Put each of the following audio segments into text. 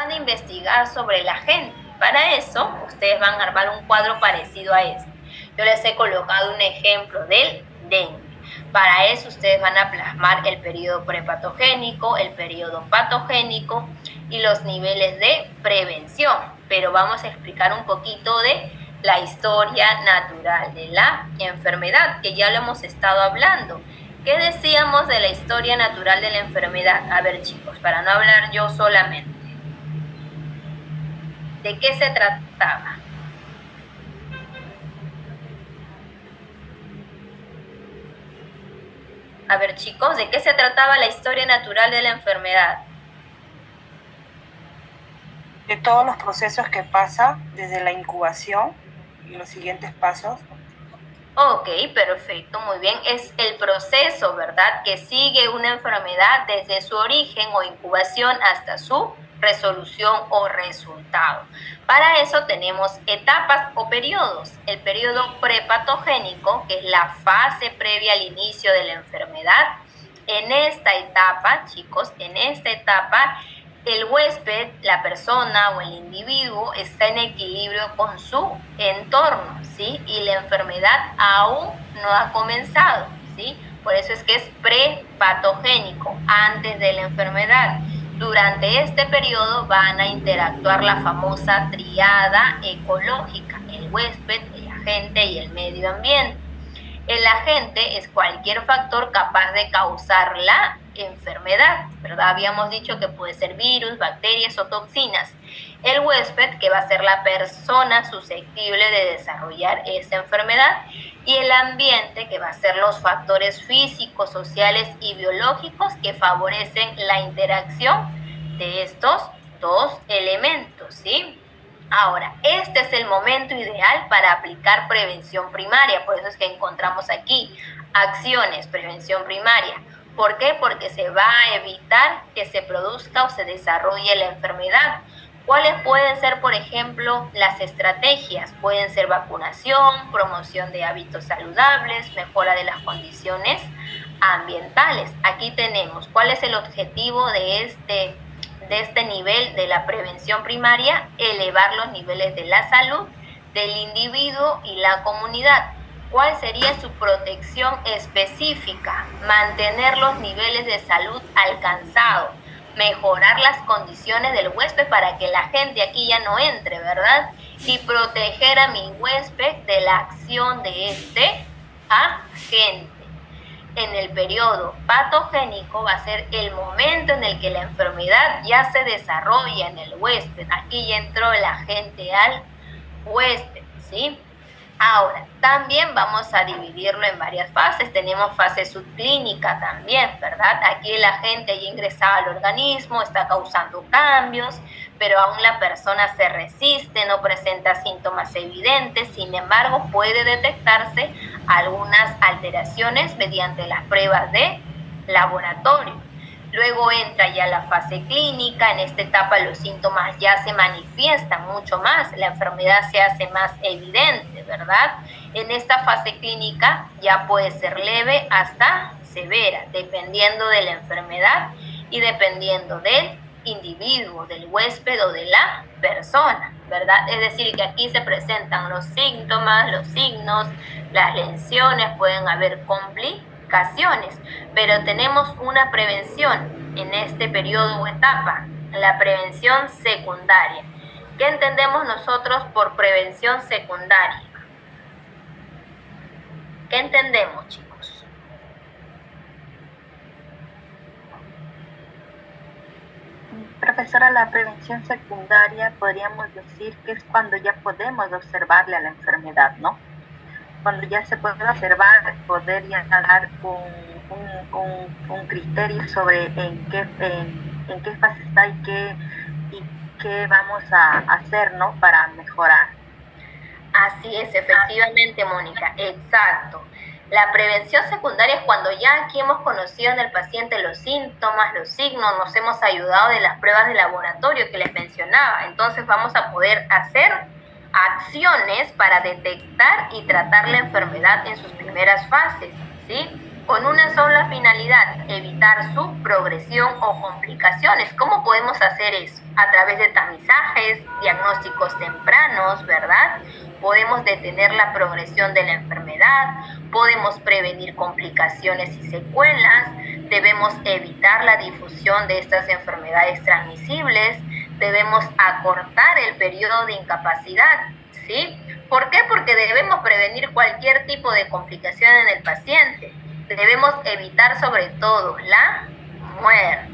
a investigar sobre la gente. Para eso, ustedes van a armar un cuadro parecido a este. Yo les he colocado un ejemplo del dengue. Para eso, ustedes van a plasmar el periodo prepatogénico, el periodo patogénico y los niveles de prevención. Pero vamos a explicar un poquito de la historia natural de la enfermedad, que ya lo hemos estado hablando. ¿Qué decíamos de la historia natural de la enfermedad? A ver, chicos, para no hablar yo solamente. ¿De qué se trataba? A ver, chicos, ¿de qué se trataba la historia natural de la enfermedad? De todos los procesos que pasa desde la incubación y los siguientes pasos. Ok, perfecto, muy bien. Es el proceso, ¿verdad?, que sigue una enfermedad desde su origen o incubación hasta su resolución o resultado. Para eso tenemos etapas o periodos. El periodo prepatogénico, que es la fase previa al inicio de la enfermedad. En esta etapa, chicos, en esta etapa, el huésped, la persona o el individuo está en equilibrio con su entorno, ¿sí? Y la enfermedad aún no ha comenzado, ¿sí? Por eso es que es prepatogénico, antes de la enfermedad. Durante este periodo van a interactuar la famosa triada ecológica, el huésped, el agente y el medio ambiente. El agente es cualquier factor capaz de causar la enfermedad, ¿verdad? Habíamos dicho que puede ser virus, bacterias o toxinas. El huésped, que va a ser la persona susceptible de desarrollar esa enfermedad, y el ambiente, que va a ser los factores físicos, sociales y biológicos que favorecen la interacción de estos dos elementos, ¿sí? Ahora, este es el momento ideal para aplicar prevención primaria, por eso es que encontramos aquí acciones, prevención primaria. ¿Por qué? Porque se va a evitar que se produzca o se desarrolle la enfermedad. ¿Cuáles pueden ser, por ejemplo, las estrategias? Pueden ser vacunación, promoción de hábitos saludables, mejora de las condiciones ambientales. Aquí tenemos cuál es el objetivo de este nivel de la prevención primaria: elevar los niveles de la salud del individuo y la comunidad. ¿Cuál sería su protección específica? Mantener los niveles de salud alcanzados, mejorar las condiciones del huésped para que la gente aquí ya no entre, ¿verdad? Y proteger a mi huésped de la acción de este agente. En el periodo patogénico va a ser el momento en el que la enfermedad ya se desarrolla en el huésped. Aquí ya entró el agente al huésped, ¿sí? Ahora, también vamos a dividirlo en varias fases. Tenemos fase subclínica también, ¿verdad? Aquí el agente ya ingresado al organismo, está causando cambios, pero aún la persona se resiste, no presenta síntomas evidentes. Sin embargo, puede detectarse algunas alteraciones mediante las pruebas de laboratorio. Luego entra ya la fase clínica. En esta etapa los síntomas ya se manifiestan mucho más, la enfermedad se hace más evidente, ¿verdad? En esta fase clínica ya puede ser leve hasta severa, dependiendo de la enfermedad y dependiendo del individuo, del huésped o de la persona, ¿verdad? Es decir, que aquí se presentan los síntomas, los signos, las lesiones, pueden haber complicaciones, pero tenemos una prevención en este periodo o etapa, la prevención secundaria. ¿Qué entendemos nosotros por prevención secundaria? ¿Qué entendemos, chicos? Profesora, la prevención secundaria podríamos decir que es cuando ya podemos observarle a la enfermedad, ¿no? Cuando ya se puede observar, poder ya dar un criterio sobre en qué fase está y qué vamos a hacer, ¿no?, para mejorar. Así es, efectivamente, Mónica, exacto. La prevención secundaria es cuando ya aquí hemos conocido en el paciente los síntomas, los signos, nos hemos ayudado de las pruebas de laboratorio que les mencionaba. Entonces vamos a poder hacer acciones para detectar y tratar la enfermedad en sus primeras fases, ¿sí? con una sola finalidad, evitar su progresión o complicaciones. ¿Cómo podemos hacer eso? A través de tamizajes, diagnósticos tempranos, ¿verdad? Podemos detener la progresión de la enfermedad, podemos prevenir complicaciones y secuelas, debemos evitar la difusión de estas enfermedades transmisibles, debemos acortar el periodo de incapacidad, ¿sí? ¿Por qué? Porque debemos prevenir cualquier tipo de complicación en el paciente. Debemos evitar sobre todo la muerte.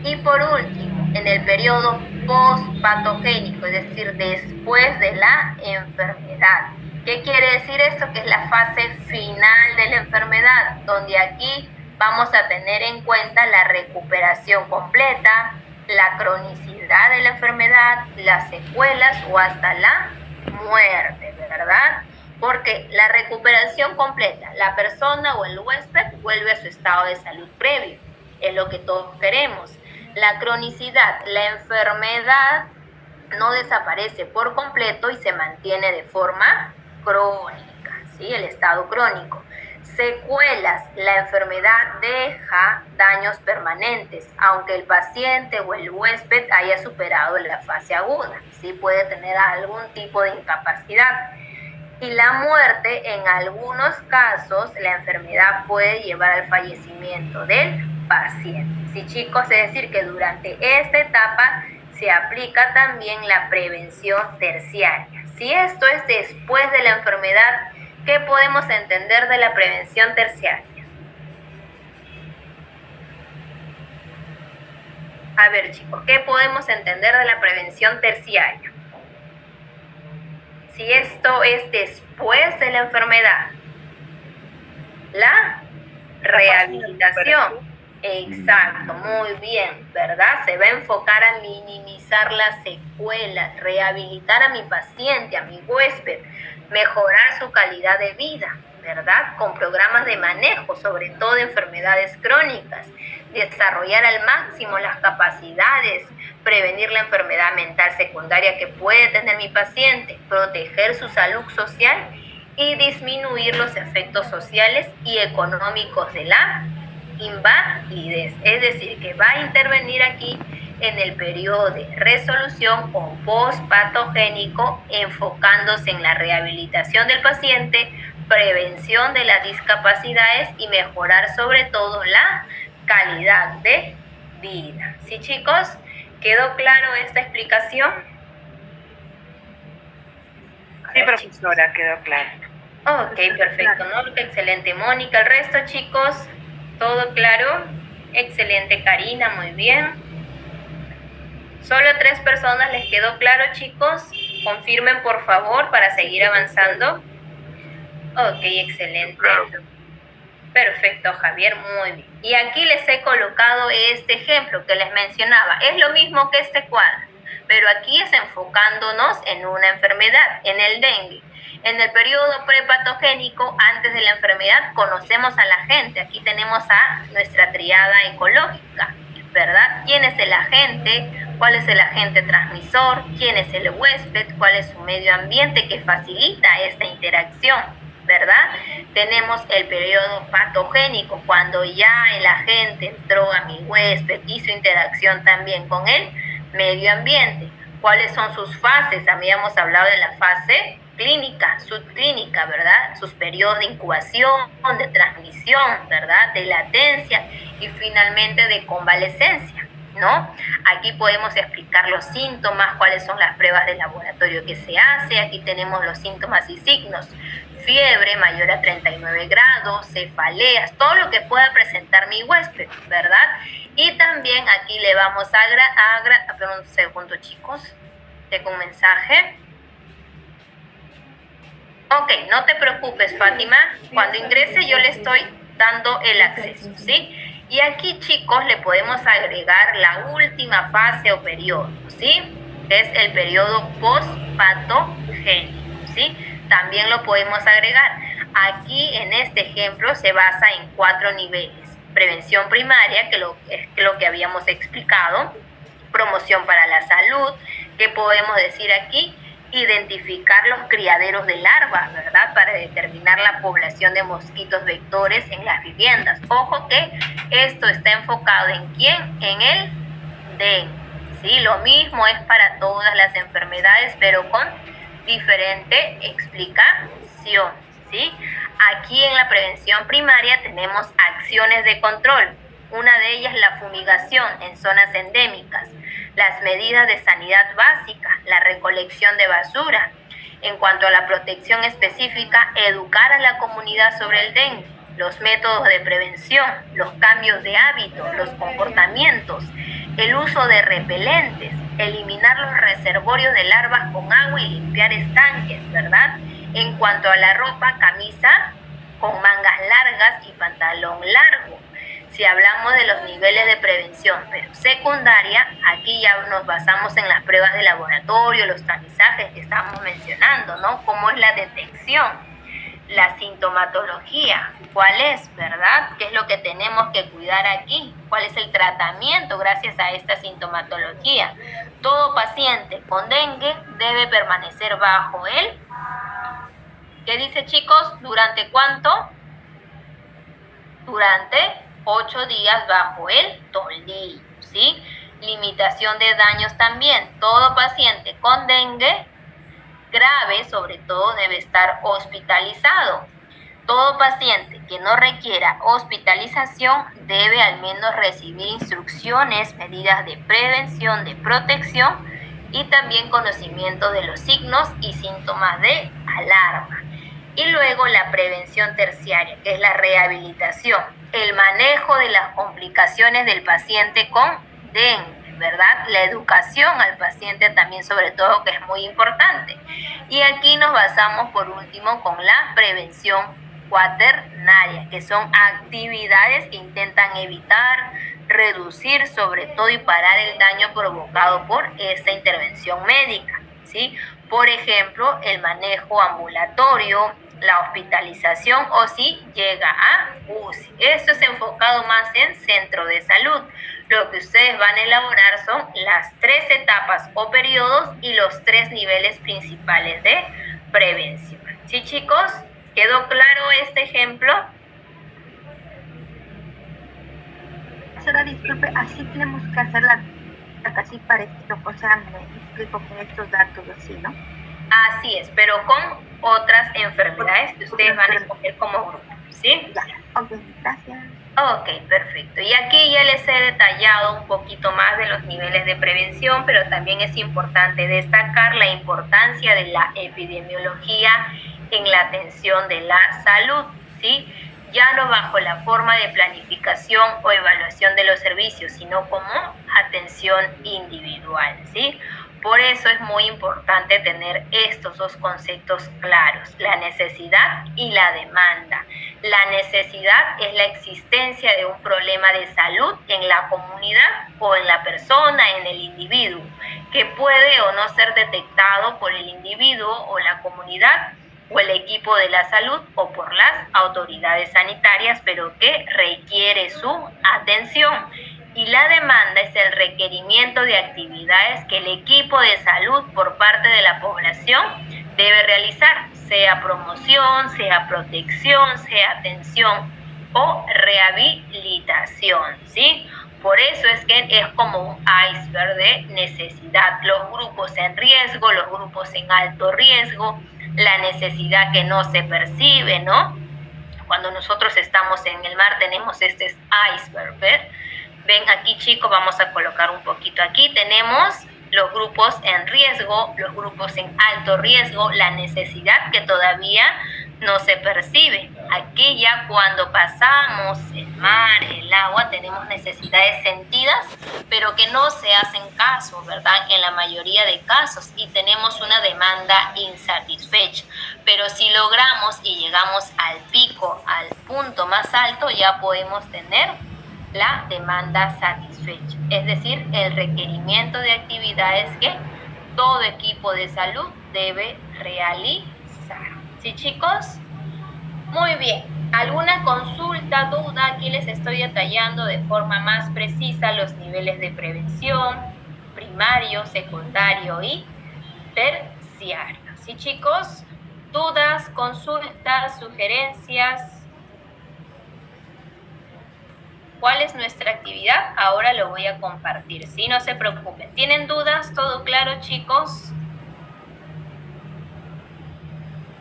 Y por último, en el periodo postpatogénico, es decir, después de la enfermedad. ¿Qué quiere decir esto? Que es la fase final de la enfermedad, donde aquí vamos a tener en cuenta la recuperación completa, la cronicidad de la enfermedad, las secuelas o hasta la muerte, ¿verdad? Porque la recuperación completa, la persona o el huésped vuelve a su estado de salud previo, es lo que todos queremos. La cronicidad, la enfermedad no desaparece por completo y se mantiene de forma crónica, ¿sí? El estado crónico. Secuelas, la enfermedad deja daños permanentes, aunque el paciente o el huésped haya superado la fase aguda, ¿sí? Puede tener algún tipo de incapacidad. Y la muerte, en algunos casos, la enfermedad puede llevar al fallecimiento del paciente. Sí, chicos, es decir, que durante esta etapa se aplica también la prevención terciaria. Si esto es después de la enfermedad, ¿qué podemos entender de la prevención terciaria? A ver, chicos, ¿qué podemos entender de la prevención terciaria? Si esto es después de la enfermedad, la rehabilitación. Exacto, muy bien, ¿verdad? Se va a enfocar a minimizar las secuelas, rehabilitar a mi paciente, a mi huésped, mejorar su calidad de vida, ¿verdad? Con programas de manejo, sobre todo de enfermedades crónicas, desarrollar al máximo las capacidades, prevenir la enfermedad mental secundaria que puede tener mi paciente, proteger su salud social y disminuir los efectos sociales y económicos de la invalidez. Es decir, que va a intervenir aquí en el periodo de resolución o postpatogénico, enfocándose en la rehabilitación del paciente, prevención de las discapacidades y mejorar sobre todo la calidad de vida. ¿Sí, chicos? ¿Quedó claro esta explicación? Sí, profesora, quedó claro. Ok, perfecto, ¿no? Excelente, Mónica. El resto, chicos, ¿todo claro? Excelente, Karina, muy bien. Solo 3 personas les quedó claro, chicos. Confirmen, por favor, para seguir avanzando. Ok, excelente. Perfecto, Javier, muy bien. Y aquí les he colocado este ejemplo que les mencionaba. Es lo mismo que este cuadro, pero aquí es enfocándonos en una enfermedad, en el dengue. En el periodo prepatogénico, antes de la enfermedad, conocemos a la gente. Aquí tenemos a nuestra triada ecológica, ¿verdad? ¿Quién es el agente? ¿Cuál es el agente transmisor? ¿Quién es el huésped? ¿Cuál es su medio ambiente que facilita esta interacción? ¿Verdad? Tenemos el periodo patogénico, cuando ya el agente entró a mi huésped, hizo interacción también con el medio ambiente. ¿Cuáles son sus fases? Habíamos hablado de la fase clínica, subclínica, ¿verdad? Sus periodos de incubación, de transmisión, ¿verdad? De latencia y finalmente de convalescencia, ¿no? Aquí podemos explicar los síntomas, cuáles son las pruebas de laboratorio que se hace. Aquí tenemos los síntomas y signos: fiebre mayor a 39 grados, cefaleas, todo lo que pueda presentar mi huésped, ¿verdad? Y también aquí le vamos a pero un segundo, chicos, tengo un mensaje. Ok, no te preocupes, Fátima, cuando ingrese yo le estoy dando el acceso, ¿sí? Y aquí, chicos, le podemos agregar la última fase o periodo, ¿sí? Que es el periodo postpatogénico, ¿sí? También lo podemos agregar. Aquí, en este ejemplo, se basa en 4 niveles. Prevención primaria, que es lo que habíamos explicado. Promoción para la salud, ¿qué podemos decir aquí? identificar los criaderos de larvas, ¿verdad? Para determinar la población de mosquitos vectores en las viviendas. Ojo que esto está enfocado ¿en quién? En el dengue, ¿sí? Lo mismo es para todas las enfermedades, pero con diferente explicación, ¿sí? Aquí en la prevención primaria tenemos acciones de control. Una de ellas la fumigación en zonas endémicas, las medidas de sanidad básica, la recolección de basura. En cuanto a la protección específica, educar a la comunidad sobre el dengue, los métodos de prevención, los cambios de hábitos, los comportamientos, el uso de repelentes, eliminar los reservorios de larvas con agua y limpiar estanques, ¿verdad? En cuanto a la ropa, camisa con mangas largas y pantalón largo. Si hablamos de los niveles de prevención, pero secundaria, aquí ya nos basamos en las pruebas de laboratorio, los tamizajes que estamos mencionando, ¿no? ¿Cómo es la detección? La sintomatología, ¿cuál es, verdad? ¿Qué es lo que tenemos que cuidar aquí? ¿Cuál es el tratamiento gracias a esta sintomatología? Todo paciente con dengue debe permanecer bajo él. ¿Qué dice, chicos? ¿Durante cuánto? Durante 8 días bajo el toldillo, ¿sí? Limitación de daños también. Todo paciente con dengue grave, sobre todo, debe estar hospitalizado. Todo paciente que no requiera hospitalización debe al menos recibir instrucciones, medidas de prevención, de protección y también conocimiento de los signos y síntomas de alarma. Y luego la prevención terciaria, que es la rehabilitación, el manejo de las complicaciones del paciente con dengue, ¿verdad? La educación al paciente también, sobre todo, que es muy importante. Y aquí nos basamos por último con la prevención cuaternaria, que son actividades que intentan evitar, reducir sobre todo y parar el daño provocado por esta intervención médica, ¿sí? Por ejemplo, el manejo ambulatorio, la hospitalización o si llega a UCI. Esto es enfocado más en centro de salud. Lo que ustedes van a elaborar son las 3 etapas o periodos y los 3 niveles principales de prevención. ¿Sí, chicos? ¿Quedó claro este ejemplo? Profesora, disculpe, así tenemos que hacerla así parecido, o sea, me explico con estos datos así, ¿no? Así es, pero con otras enfermedades que ustedes van a escoger como grupo, ¿sí? Ya, ok, gracias. Ok, perfecto. Y aquí ya les he detallado un poquito más de los niveles de prevención, pero también es importante destacar la importancia de la epidemiología en la atención de la salud, ¿sí? Ya no bajo la forma de planificación o evaluación de los servicios, sino como atención individual, ¿sí? Por eso es muy importante tener estos 2 conceptos claros, la necesidad y la demanda. La necesidad es la existencia de un problema de salud en la comunidad o en la persona, en el individuo, que puede o no ser detectado por el individuo o la comunidad o el equipo de la salud o por las autoridades sanitarias, pero que requiere su atención. Y la demanda es el requerimiento de actividades que el equipo de salud por parte de la población debe realizar, sea promoción, sea protección, sea atención o rehabilitación, ¿sí? Por eso es que es como un iceberg de necesidad. Los grupos en riesgo, los grupos en alto riesgo, la necesidad que no se percibe, ¿no? Cuando nosotros estamos en el mar tenemos este iceberg, ¿ver? Ven aquí, chicos, vamos a colocar un poquito aquí. Tenemos los grupos en riesgo, los grupos en alto riesgo, la necesidad que todavía no se percibe. Aquí ya cuando pasamos el mar, el agua, tenemos necesidades sentidas, pero que no se hacen caso, ¿verdad? En la mayoría de casos, y tenemos una demanda insatisfecha. Pero si logramos y llegamos al pico, al punto más alto, ya podemos tener la demanda satisfecha, es decir, el requerimiento de actividades que todo equipo de salud debe realizar. ¿Sí, chicos? Muy bien. ¿Alguna consulta, duda? Aquí les estoy detallando de forma más precisa los niveles de prevención, primario, secundario y terciario. diarios. ¿Sí, chicos? ¿Dudas, consultas, sugerencias? ¿Cuál es nuestra actividad? Ahora lo voy a compartir, ¿sí? No se preocupen. ¿Tienen dudas? ¿Todo claro, chicos?